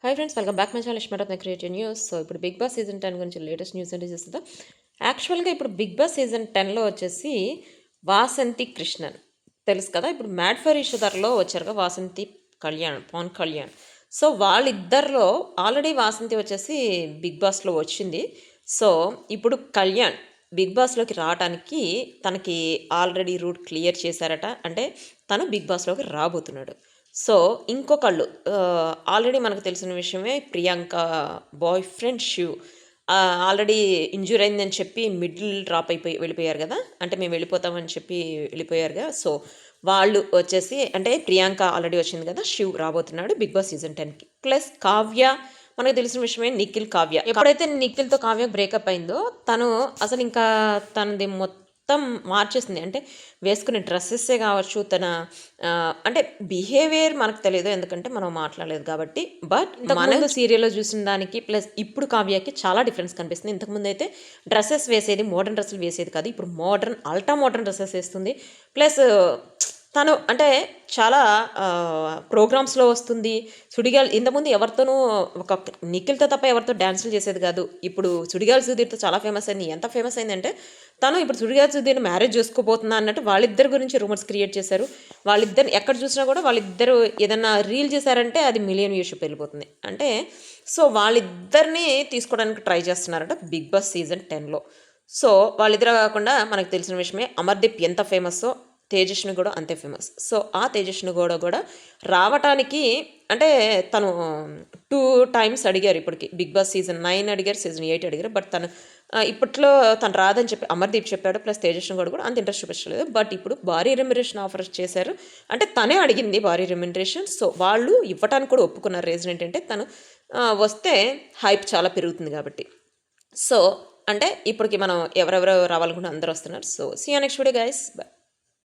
Hi friends, welcome back my channel ఇష్మరత్ creative news. So ఇప్పుడు Bigg Boss season 10 గురించి latest news ఏంటి చూస్తుందా. యాక్చువల్గా ఇప్పుడు బిగ్ బాస్ సీజన్ 10లో వచ్చేసి వాసంతి కృష్ణన్ తెలుసు కదా. ఇప్పుడు మ్యాడ్ ఫర్ ఈచ్ అదర్లో వచ్చారుగా వాసంతి కళ్యాణ్, పవన్ కళ్యాణ్. సో వాళ్ళిద్దరిలో ఆల్రెడీ వాసంతి వచ్చేసి బిగ్ బాస్లో వచ్చింది. సో ఇప్పుడు కళ్యాణ్ బిగ్ బాస్లోకి రావడానికి తనకి ఆల్రెడీ రూట్ క్లియర్ చేశారట. అంటే తను బిగ్ బాస్లోకి రాబోతున్నాడు. సో ఇంకొకళ్ళు ఆల్రెడీ మనకు తెలిసిన విషయమే, Priyanka boy friend Shiv already injure అయిందని చెప్పి మిడిల్ డ్రాప్ వెళ్ళిపోయారు కదా. అంటే మేము వెళ్ళిపోతామని చెప్పి వెళ్ళిపోయారుగా. సో వాళ్ళు వచ్చేసి అంటే ప్రియాంక ఆల్రెడీ వచ్చింది కదా, శివ్ రాబోతున్నాడు బిగ్ బాస్ సీజన్ 10కి. ప్లస్ కావ్య మనకు తెలిసిన విషయమే, నిఖిల్ కావ్య. ఎప్పుడైతే నిఖిల్తో కావ్య బ్రేకప్ అయిందో తను అసలు ఇంకా తనది మొత్తం మార్చేసింది. అంటే వేసుకునే డ్రెస్సెస్సే కావచ్చు, తన అంటే బిహేవియర్ మనకు తెలియదు, ఎందుకంటే మనం మాట్లాడలేదు కాబట్టి. బట్ మన సీరియల్లో చూసిన దానికి ప్లస్ ఇప్పుడు కావ్యకి చాలా డిఫరెన్స్ కనిపిస్తుంది. ఇంతకుముందు అయితే డ్రెస్సెస్ వేసేది, మోడర్న్ డ్రెస్సులు వేసేది కాదు, ఇప్పుడు మోడర్న్ అల్ట్రా మోడర్న్ డ్రెస్సెస్ వేస్తుంది. ప్లస్ తను అంటే చాలా ప్రోగ్రామ్స్లో వస్తుంది. సుడిగాల్ ఇంతకుముందు ఎవరితోనూ ఒక నిఖిల్తో తప్ప ఎవరితో డ్యాన్సులు చేసేది కాదు. ఇప్పుడు సుడిగాల్ సుధీర్తో చాలా ఫేమస్ అయింది. ఎంత ఫేమస్ అయిందంటే తను ఇప్పుడు సుడిగాల్ సుధీర్ని మ్యారేజ్ చేసుకోబోతున్నా అన్నట్టు వాళ్ళిద్దరి గురించి రూమర్స్ క్రియేట్ చేశారు. వాళ్ళిద్దరు ఎక్కడ చూసినా కూడా వాళ్ళిద్దరు ఏదన్నా రీల్ చేశారంటే అది మిలియన్ వ్యూషిప్ వెళ్ళిపోతుంది. అంటే సో వాళ్ళిద్దరిని తీసుకోవడానికి ట్రై చేస్తున్నారట బిగ్ బాస్ సీజన్ 10లో. సో వాళ్ళిద్దరు కాకుండా మనకు తెలిసిన విషయమే, అమర్దీప్ ఎంత ఫేమస్సో తేజస్విని కూడా అంతే ఫేమస్. సో ఆ తేజస్విని కూడా రావటానికి అంటే తను 2 టైమ్స్ అడిగారు ఇప్పటికి. బిగ్ బాస్ సీజన్ 9 అడిగారు, సీజన్ 8 అడిగారు. బట్ తను ఇప్పట్లో తను రాదని చెప్పి అమర్దీప్ చెప్పాడు. ప్లస్ తేజస్విని కూడా అంత ఇంట్రెస్ట్ చూపించలేదు. బట్ ఇప్పుడు భారీ రెమ్యునరేషన్ ఆఫర్ చేశారు. అంటే తనే అడిగింది భారీ రెమ్యునరేషన్. సో వాళ్ళు ఇవ్వటానికి కూడా ఒప్పుకున్నారు. రీజన్ ఏంటంటే తను వస్తే హైప్ చాలా పెరుగుతుంది కాబట్టి. సో అంటే ఇప్పటికి మనం ఎవరెవరు రావాలనుకుంటే అందరూ వస్తున్నారు. So see you next video guys, by.